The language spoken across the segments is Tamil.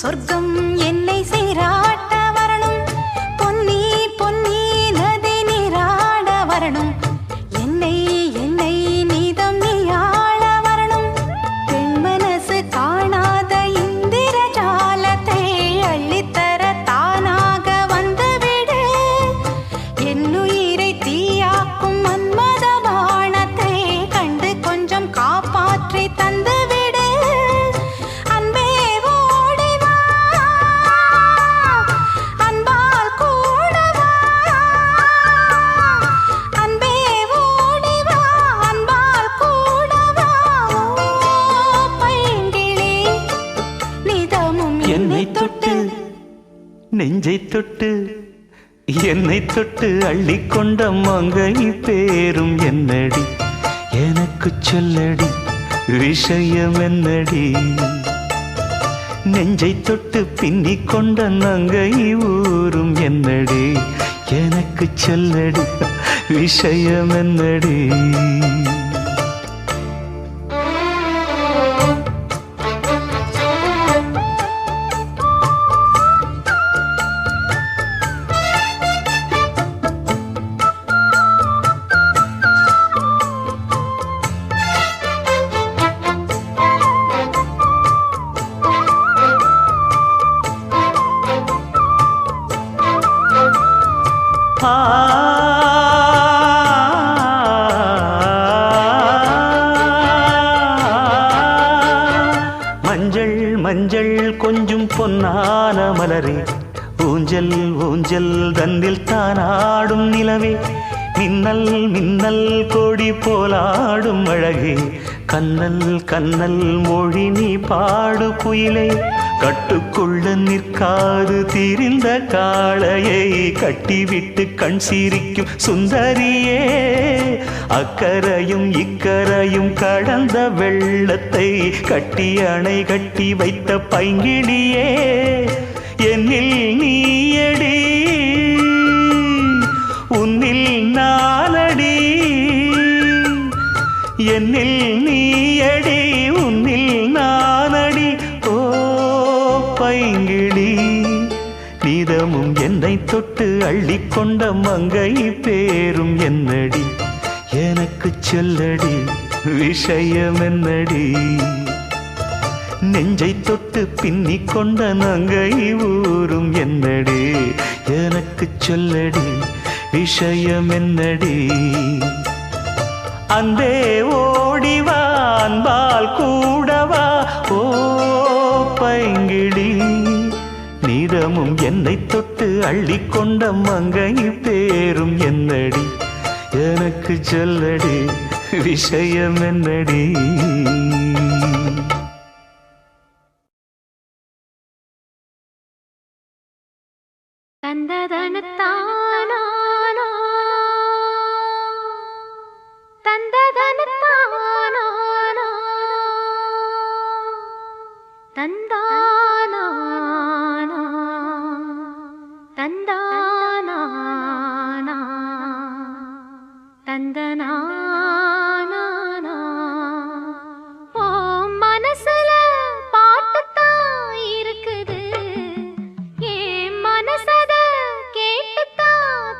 சொர்க்கம் என்னை சீராட்ட வரணும், பொன்னி பொன்னி நதி நீராட வரணும், என்னை என்னை நீதம் நீயாள வரணும். பெண் மனசு காணாத இந்திர ஜாலத்தை அள்ளித்தர தானாக வந்துவிடு. என்னுயிரை தீயாக்கும் மன்மத பாணத்தை கண்டு கொஞ்சம் காப்பாற்றி தந்துவிடு. அன்பே ஓடிவா, அன்பால் கூடவா, அன்பே ஓடிவா, அன்பால் கூடவா. பைங்கிளி நிதமும் என்னை தொட்டு நெஞ்சை தொட்டு என்னை தொட்டு அள்ளிக்கொண்ட மங்கை பேரும் என்னடி, எனக்கு சொல்லடி விஷயம் என்னடி. நெஞ்சை தொட்டு பின்னிக் கொண்ட நங்கை ஊரும் என்னடி, எனக்கு சொல்லடி விஷயம் என்னடி. மஞ்சள் மஞ்சள் கொஞ்சம் பொன்னான மலரே, ஊஞ்சல் ஊஞ்சல் தன்னில் தானாடும் நிலவே, மின்னல் மின்னல் கொடி போலாடும் அழகே, கண்ணல் கண்ணல் மொழி நீ பாடு குயிலே. கட்டுக்குள்ள நிற்காது தீரிந்த காளையை கட்டிவிட்டு கண் சிரிக்கும் சுந்தரியே, அக்கரையும் இக்கரையும் கடந்த வெள்ளத்தை கட்டி அணை கட்டி வைத்த பைங்கிளியே. என்னில் நீயடி உன்னில் நானடி, என்னில் நீயடி உன்னில் நானடி. ஓ பைங்கிளி நீதமும் என்னை தொட்டு அள்ளிக்கொண்ட மங்கை பேரும் என்னடி, எனக்கு சொல்லடி விஷயம் என்னடி. நெஞ்சை தொட்டு பின்னிக் கொண்ட நங்கை ஊரும் என்னடி, எனக்கு சொல்லடி விஷயம் என்னடி. அன்பே ஓடிவா, அன்பால் கூடவா. ஓ பைங்கிளி நீதமும் என்னை தொட்டு அள்ளிக்கொண்ட மங்கை பேரும் என்னடி, எனக்கு சொல்லடி விஷயம் என்னடி. தந்ததனத்தானா தந்ததனத்தானா தந்தானா தந்தானா தந்தனா. ஓ மனசுல பாட்டுத்தான் இருக்குது, ஏன் மனசத கேட்டுத்தான்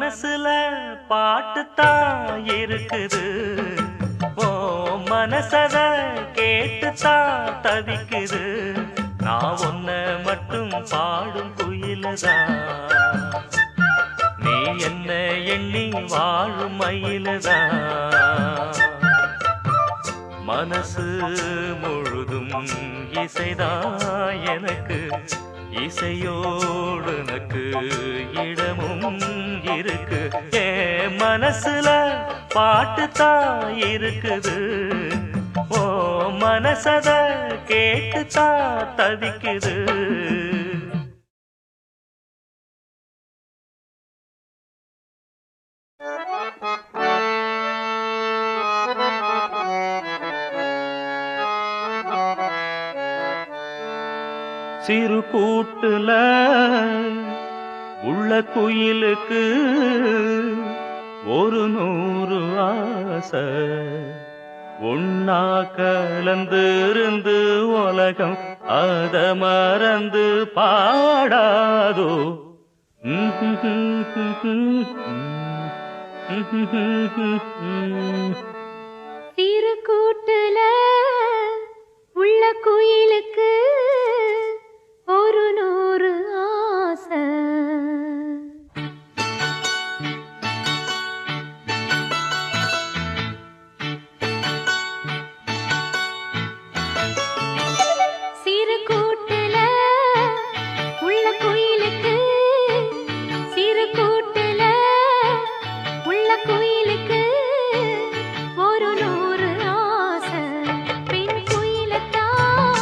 மனசுல பாட்டுத்தான் இருக்குது, ஓ மனசத கேட்டுத்தான் தவிக்குது. நான் ஒன்ன மட்டும் பாடும் குயிலதான், நீ என்ன எண்ணி வாழும் மயிலதான். மனசு முழுதும் இசைதான் எனக்கு, இசையோடு எனக்கு இடமும் இருக்கு. ஏ மனசுல பாட்டுத்தான் இருக்குது, ஓ மனசத கேட்டுத்தான் தவிக்குது. சிறு கூட்டுல உள்ள குயிலுக்கு ஒரு 100 ஆசை, ஒன்னா கலந்து இருந்து உலகம் அத மறந்து பாடாதோ. சிறு கூட்டுல உள்ள குயிலுக்கு ஒரு 100 ஆசை. சிறு கூட்டுல உள்ள குயிலுக்கு, சிறு கூட்டுல உள்ள குயிலுக்கு ஒரு 100 ஆசை. பெண் குயிலத்தான்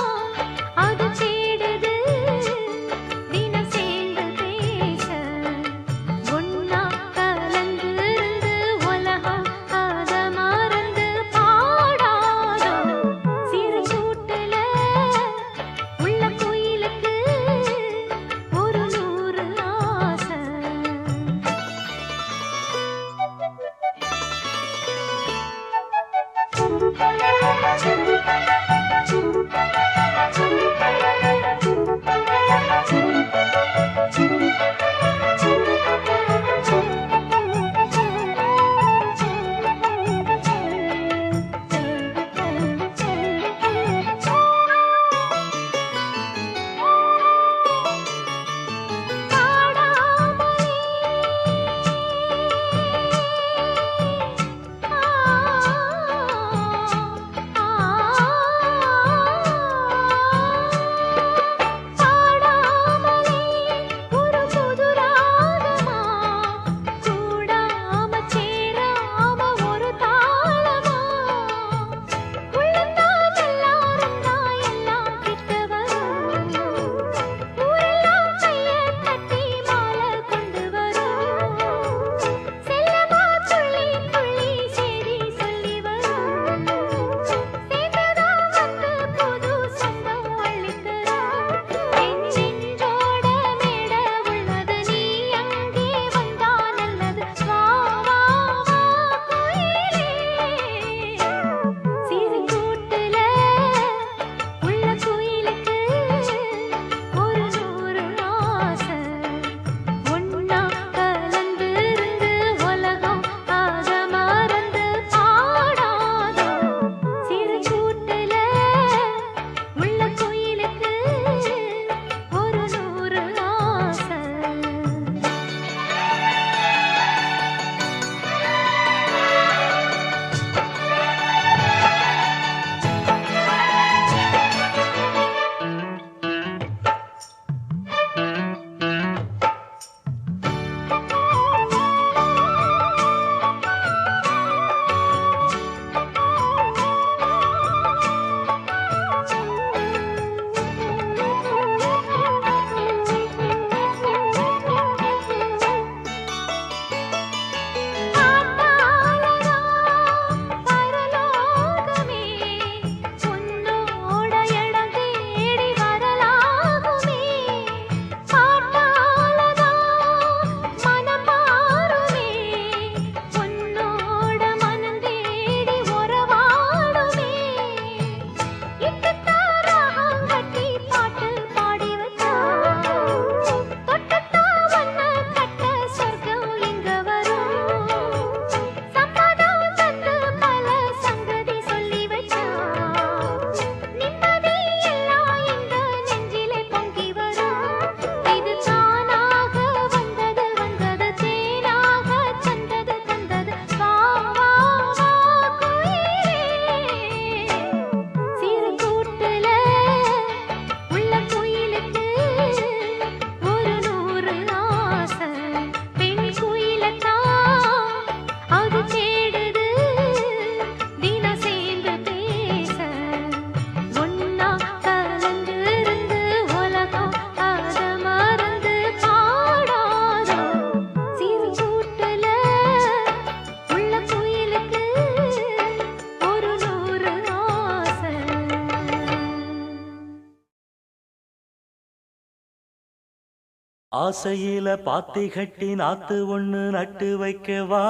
ஆசையில பாத்தி கட்டி நாத்து ஒண்ணு நட்டு வைக்க வா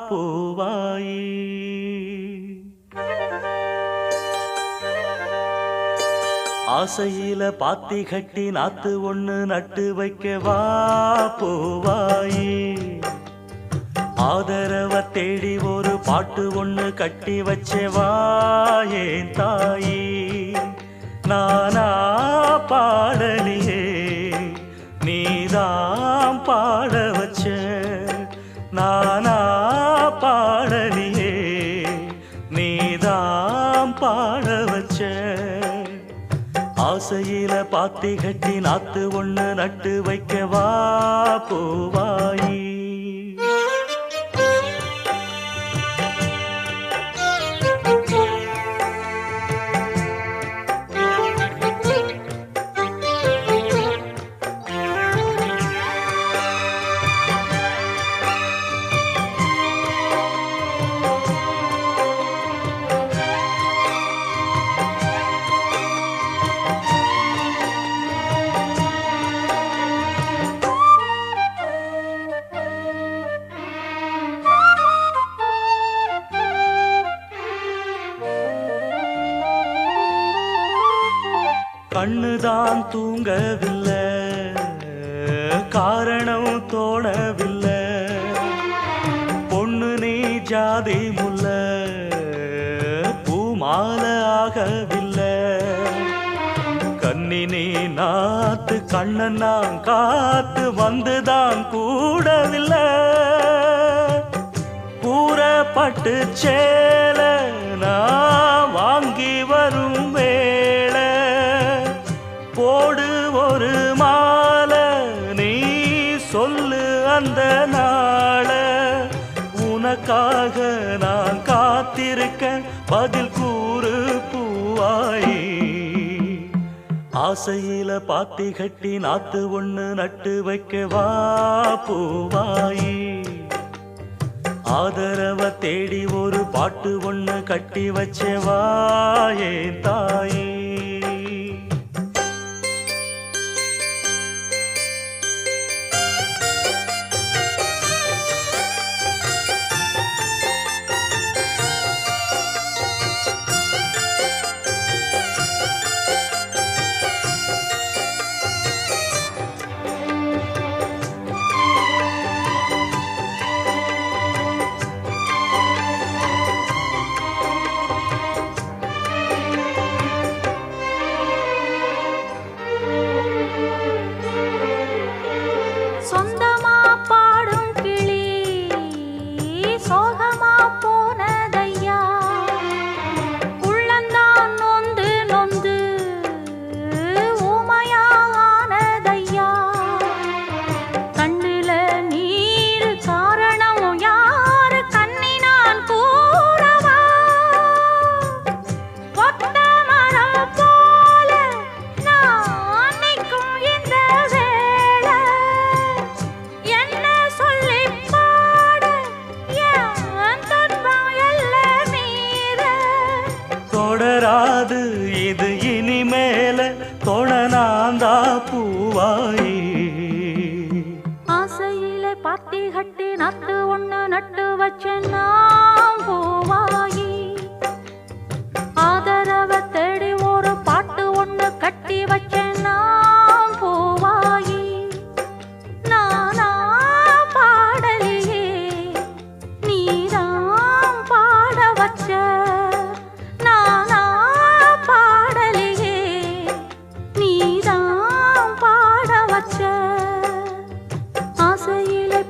பூவாயி. ஆசையில பாத்தி கட்டி நாத்து ஒண்ணு நட்டு வைக்க வா பூவாயி. ஆதரவ தேடி ஒரு பாட்டு ஒண்ணு கட்டி வச்சவா ஏன் தாயி. நானா பாடலியே நீதான் பாட வச்ச. நானா பாடலியே நீதான் பாட வச்ச. ஆசையில பாத்தி கட்டி நாத்து ஒண்ணு நட்டு வைக்கவா பூவாயி. கண்ணுதான் தூங்கவில்லை, காரணம் தோணவில்லை. பொண்ணு நீ ஜாதி முல்ல, பூமால ஆகவில்லை. கண்ணினி நாத்து கண்ணன் நான் காத்து வந்துதான் கூடவில்லை. கூறப்பட்டு சேல நான் வாங்கி வரும் வேளை. போடு ஒரு மாலை நீ சொல்லு அந்த நாள. உனக்காக நான் காத்திருக்க பதில் கூறு பூவாயி. ஆசையில பாத்தி கட்டி நாத்து ஒண்ணு நட்டு வைக்கவா பூவாயி. ஆதரவ தேடி ஒரு பாட்டு ஒண்ணு கட்டி வச்சவா ஏன் தாயி. தொடராது இது இனிமேல தொடனாந்தா பூவாயி. ஆசையில பாத்தி கட்டி நட்டு ஒண்ணு நட்டு வச்ச நான் பூவாயி. ஆதரவ தேடி ஒரு பாட்டு ஒண்ணு கட்டி வச்ச நான் பூவாயி. நானா பாடலியே நீதான் பாட வச்ச.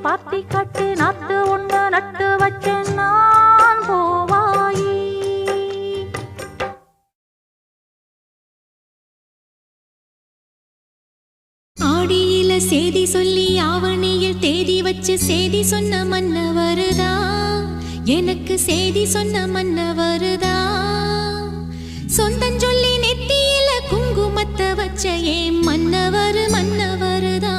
பாத்தி கட்டி நாத்து ஒண்ணு நட்டு வச்சேன் நான் பூவாயி. ஆடியில சேதி சொல்லி ஆவணியில் தேதி வச்சு சேதி சொன்ன மன்னவருதா. எனக்கு சேதி சொன்ன மன்னவருதா. சொந்தஞ்சொல்லி நெத்தியில குங்குமத்தை வச்ச ஏன் மன்னவரு மன்னவருதா.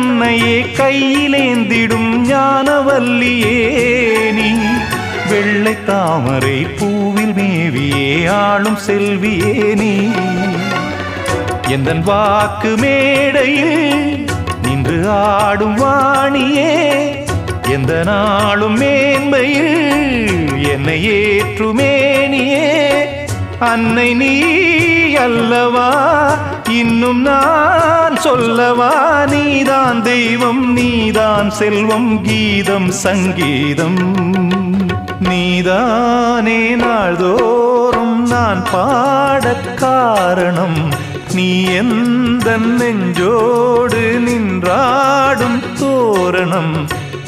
தன்னையே கையிலேந்திடும் ஞானவல்லியே நீ வெள்ளை தாமரை பூவில் மேவியே ஆளும் செல்வியே நீ எந்தன் வாக்கு மேடையில் நின்று ஆடும் வாணியே எந்த நாளும் மேன்மையில் என்னை ஏற்றுமேனியே அன்னை நீ அல்லவா இன்னும் நான் சொல்லவா நீதான் தெய்வம் நீதான் செல்வம் கீதம் சங்கீதம் நீதானே நாள்தோறும் நான் பாடக் காரணம் நீ எந்த நெஞ்சோடு நின்றாடும் தோரணம்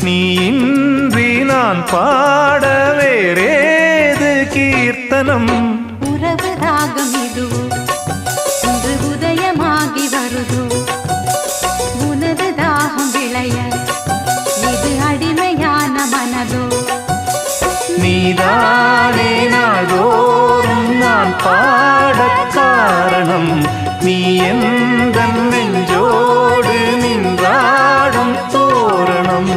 நீ இன்றி நான் பாட வேறேது கீர்த்தனம் உறவு ராகம் இதுவோ இன்று உதயமாகி வருதோ உனது தாகம் விளைய இது அடிமையான மனதோ நீதானே நாள்தோறும் நான் பாடக் காரணம் நீ எந்த நெஞ்சோடு நின்றாடும் தோரணம்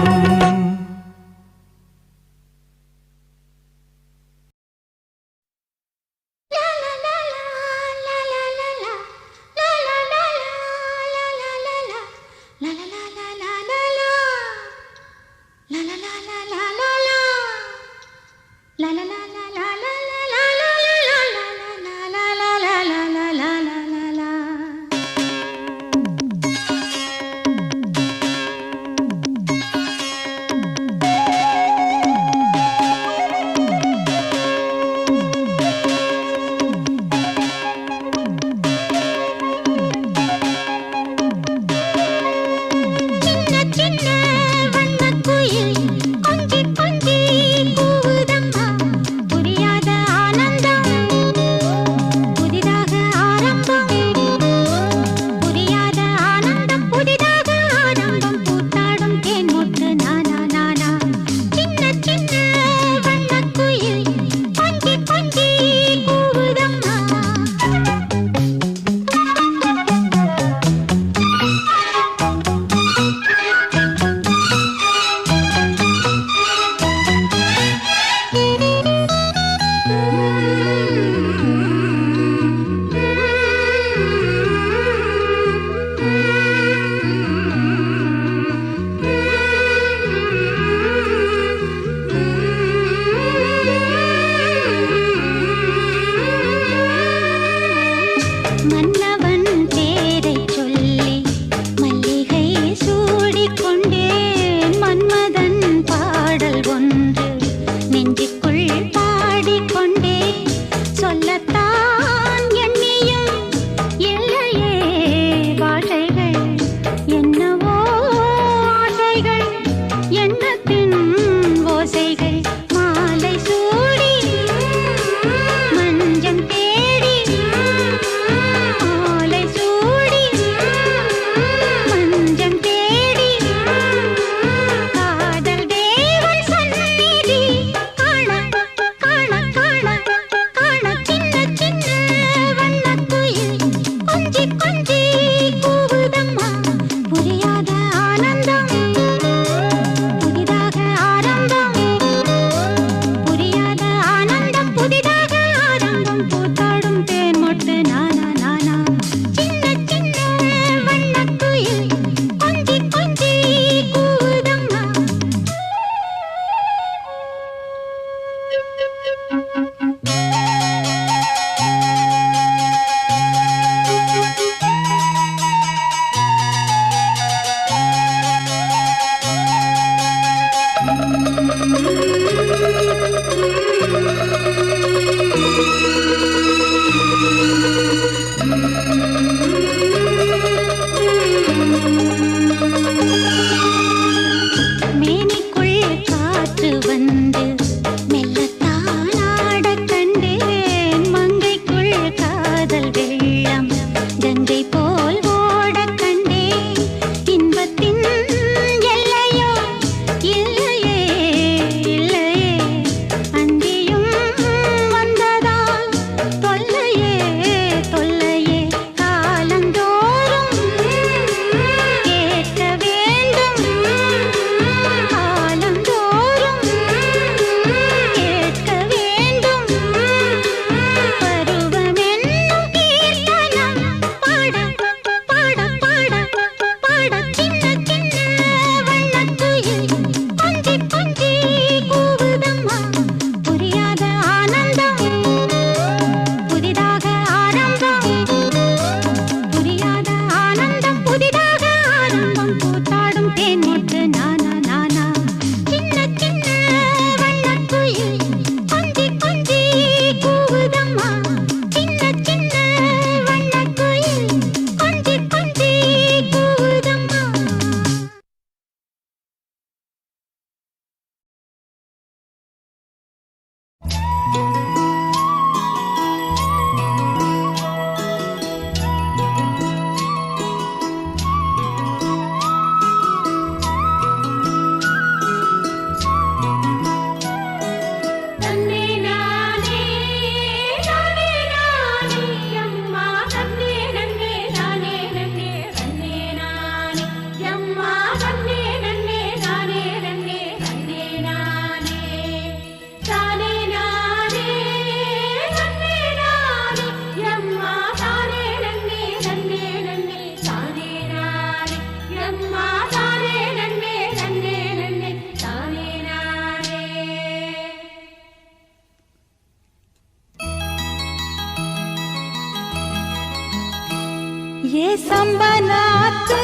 ஏ சம்பனாத்து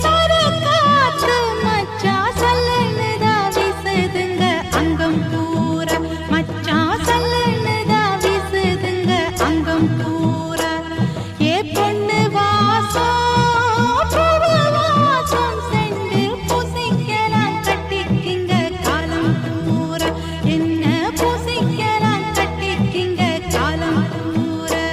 சரக்காத்து மச்சா சல்லனுதா வீசுதுங்க அங்கம் பூரா மச்சா சல்லனுதா வீசுதுங்க அங்கம் பூரா ஏ பொண்ணு வாசம் பூவு வாசம் செண்டு பூசிக்கலாம் கட்டிக்கிங்க காலம் பூரா என்ன பூசிக்கலாம் கட்டிக்கிங்க காலம் பூரா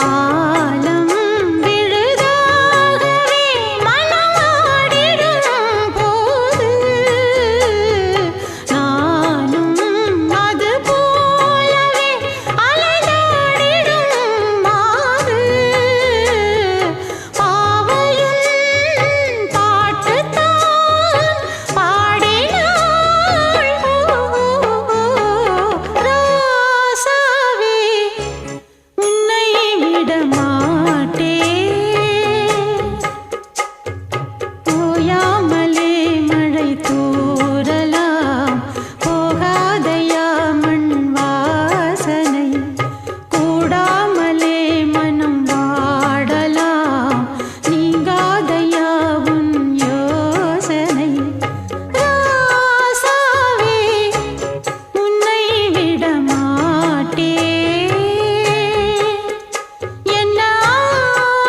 ஆலம் விழுதாகவே மனமாடிடும் போது நானும் அது போலவே அலைந்தாடிடும் மாது பாவையின் பாட்டுத்தான் பாடினாள் ராசாவே உன்னை விட மாட்டேன் ஓயாமலே மழை தூறலாம் போகாதையா மண் வாசனை கூடாமலே மனம் வாடலாம் நீங்காதையா உன் யோசனை ராசாவே உன்னை விட மாட்டேன் என்ன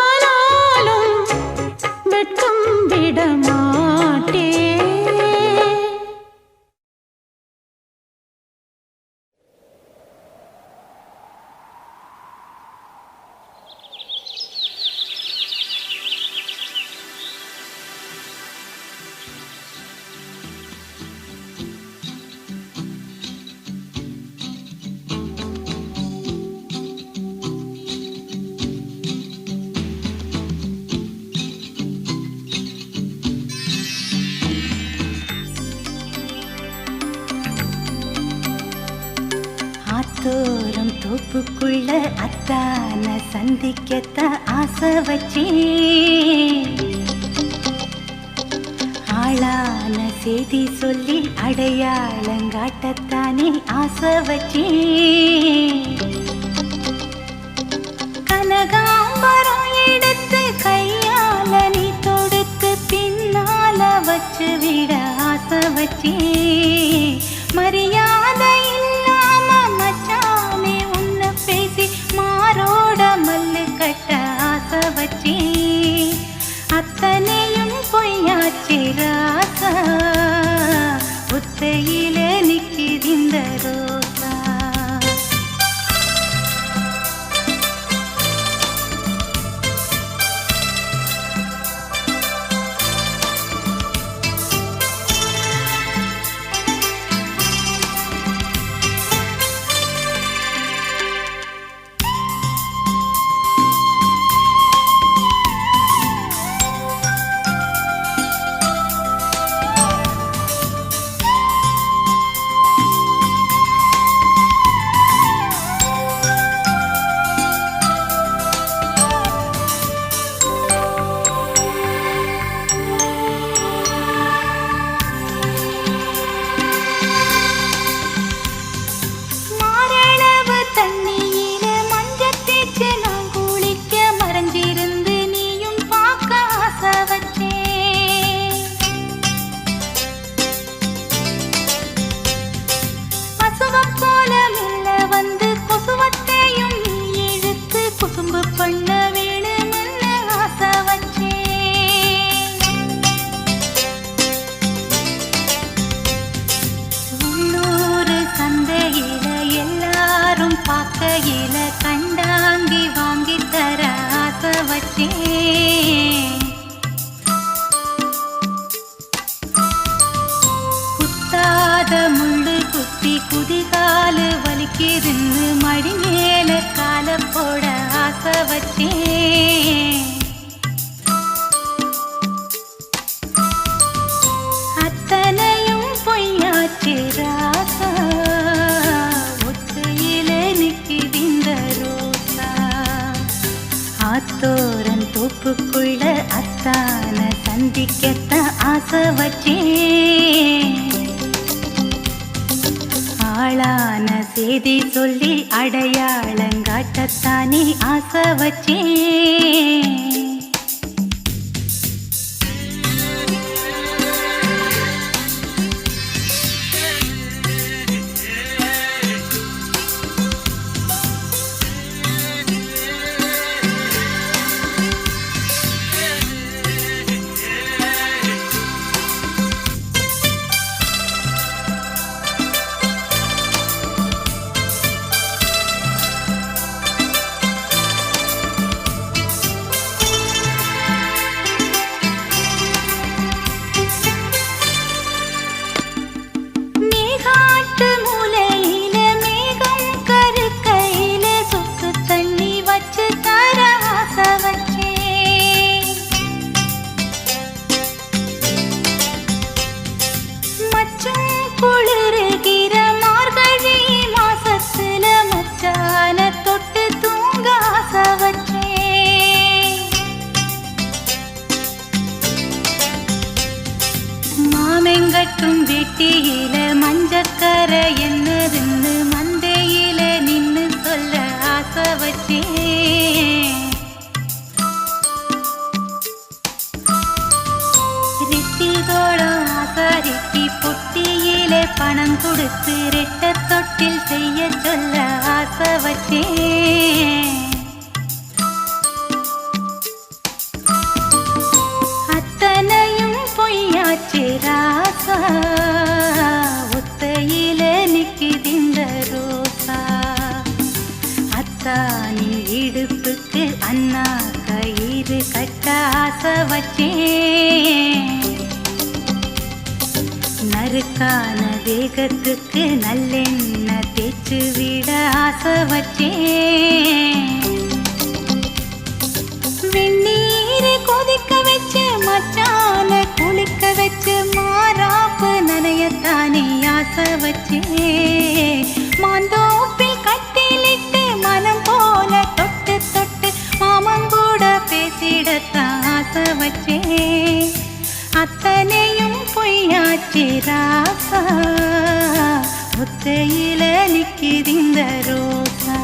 ஆனாலும் வெட்கம் விட மாட்டேன் ஆத்தோரம் தோப்புக்குள்ள அத்தான சந்திக்கத்தான் ஆசை வச்சேன் ஆளான செய்தி சொல்லி அடையாளங்காட்டத்தானே ஆசை வச்சேன் கனகாம்பரம் எடுத்து கையால நீ தொடுத்து பின்னால வச்சு விட ஆசை வச்சேன் மரியாதை இல்லாம மச்சானே உன்னை பேசி மாரோட மல்லு கட்ட ஆசை வச்சேன் அத்தனையும் பொய்யாச்சு ராசா ஒத்தையில நிக்கிதிந்த ரோசா மாரளவு தண்ணியில மஞ்சள் தேய்ச்சு நான் குளிக்க மறைஞ்சிருந்து நீயும் பார்க்க ஆசை வச்சேன் பசுவம் போல மெல்ல வந்து கொசுவத்தையும் நீ இழுத்து குசும்பு பண்ண வேணும்னு ஆசை வச்சேன் உள்ளூர் சந்தையில எல்லாரும் பார்க்கையில கண்டாங்கி வாங்கி தர ஆசை வச்சேன் குத்தாத முள்ளு குத்தி குதிகாலு வலிக்கிருந்து மடி மேல கால போட ஆசை வச்சேன் அத்தனையும் பொய்யாச்சு ராசா ஒத்தையில நிக்கிதிந்த ரோசா ஆத்தோரன் தோப்புக்குள்ள அத்தான சந்திக்கத்தான் ஆசை வச்சேன் ஆளான செய்தி சொல்லி அடையாளங்காட்டத்தானே ஆசை வச்சேன் பணம் கொடுத்து ரெட்ட தொட்டில் செய்ய சொல்ல ஆசை வச்சேன். அத்தனையும் பொய்யாச்சு ராசா, ஒத்தையில நிக்குதிந்த ரோசா. அத்தானி இடுப்புக்கு அண்ணா கயிறு கட்ட ஆசை வச்சேன். நறுக்கான வேகத்துக்கு நல்லெண்ணெய் தேய்ச்சு விட ஆசை வச்சேன். வெந்நீரை கொதிக்க வச்சு மச்சான குளிக்க வச்சு மாறாப்பு நனையத்தானே ஆசை வச்சேன். மாந்தோப்பில் கட்டிலிட்டு மனம் போல தொட்டு தொட்டு மாமங்கூட பேசிடத்தான் ஆசை வச்சேன். அத்தனையும் பொய்யாச்சு ராசா, ஒத்தையில நிக்குதிந்த ரோசா.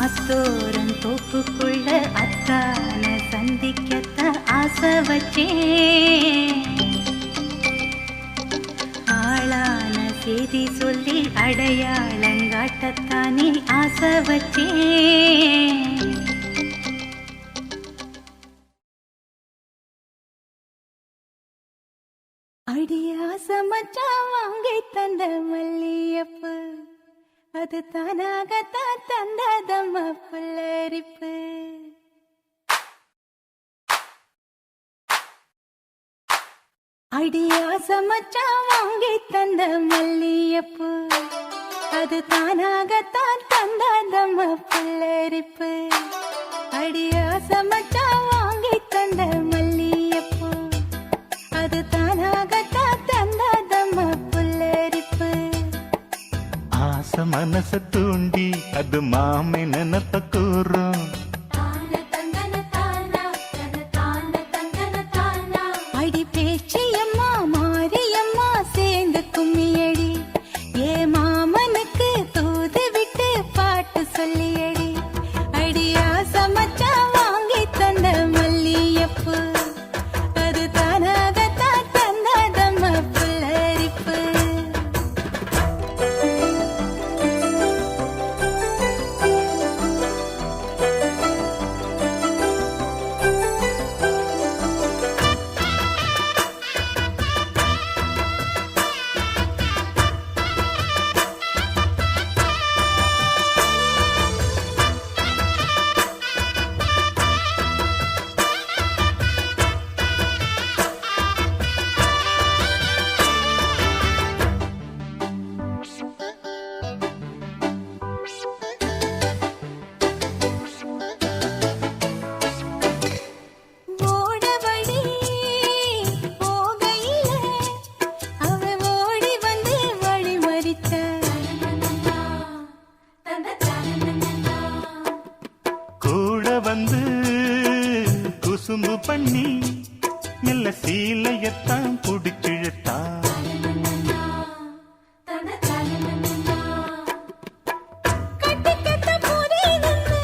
ஆத்தோரன் தோப்புக்குள்ள அத்தான சந்திக்கத்த ஆசை வச்சேன். ஆளான செய்தி சொல்லி அடையாளங்காட்டத்தானே ஆசை வச்சேன். அடியாச மச்சான் வாங்கி தந்த மல்லியப்பு, அது தானாகத்தான் தந்ததம்ம புல்லரிப்பு. அடியாச மச்சான் வாங்கி தந்த மல்லியப்பு, அது தானாகத்தான் தந்ததம்ம புல்லரிப்பு. அடியாச மச்சான் வாங்கி தந்த மல்லியப்பு, அது தானாகத்தான் தந்ததம்ம புல்லரிப்பு. ஆசை மனச தூண்டி அது மாமை நினப்ப கூறும். அடி பேச்சியம்மா மாரியம்மா சேர்ந்து கும்மியடி, ஏ மாமனுக்கு தூது விட்டு பாட்டு சொல்லியடி. அடியா சமச்சா வாங்கி தந்த மல்லியப்பு, அது தானாகத்தான் தந்ததம்ம புல்லரிப்பு. ஓடவழி போகையில அவ ஓடி வந்து வழி மறித்த. கூட வந்து குசும்பு பண்ணி மெல்ல சீலையத்தான் புடிச்சிழுத்தா. கட்டி கட்ட போரே நின்னு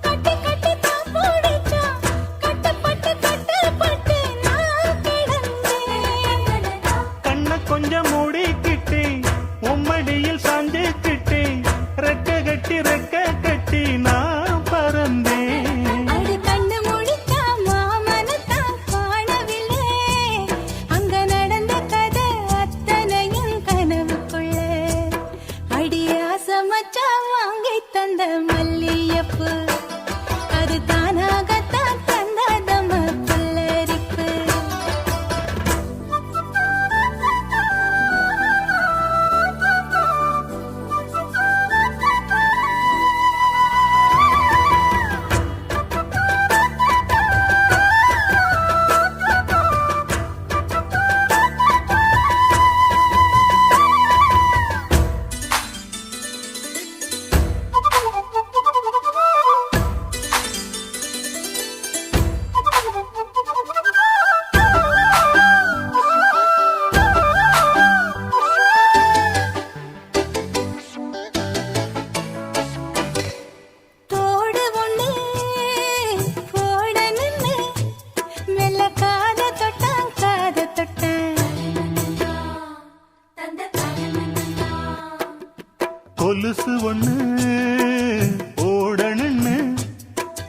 கட்டி கட்டி தான் போடிச்சா. கட்டப்பட்டு கட்டப்பட்டு நான் கிடந்தேன். கண்ண கொஞ்சம் மூடிக்கிட்டே உம்மடியில் சாஞ்சுக்கிட்டே ரெக்க கட்டி நான் பறந்தேன். அடி கண்ணு முடிச்சா மாமனத்தான் காணவில்லை. அங்க நடந்த கதை அத்தனையும் கனவுக்குள்ள. அடியாச மச்சான் வாங்கி தந்த மல்லியப்பு, அது தானாகத்தான் தந்ததம்ம புல்லரிப்பு.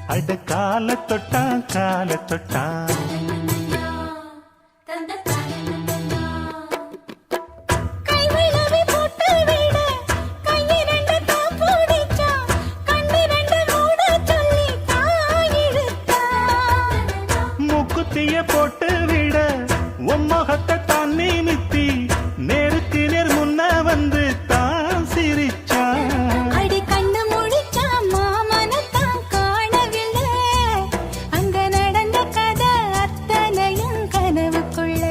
அட கால தொட்டான் கைவிளவி போட்டு விட கையிரண்டு தான் பிடிச்சா கண்ணிரண்டு மூட சொல்லி தாயிழுத்தா மூக்குத்திய போட்டு விட உம்மகத்தை தான் நிமித்தி நேருக்கு நேர் முன்ன வந்து தான் சிரிச்சான் அடி கண்ணு முழிச்சா மாமனத்தான் காணவில்லை அங்க நடந்த கதை அத்தனையும் கனவுக்குள்ள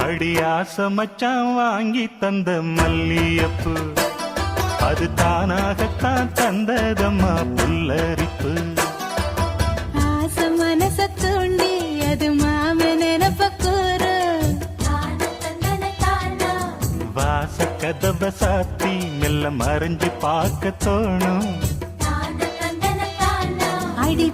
அடி ஆசை மச்சான் வாங்கி தந்த மல்லியப்பு அது தானாகத்தான் தந்ததம்மா புல்லரிப்பு ஆசை மனச தூண்டி அது மாம நினப்ப கூறு வாச கதவை சாத்தி மெல்ல மறைஞ்சு பார்க்க தோணும் அடி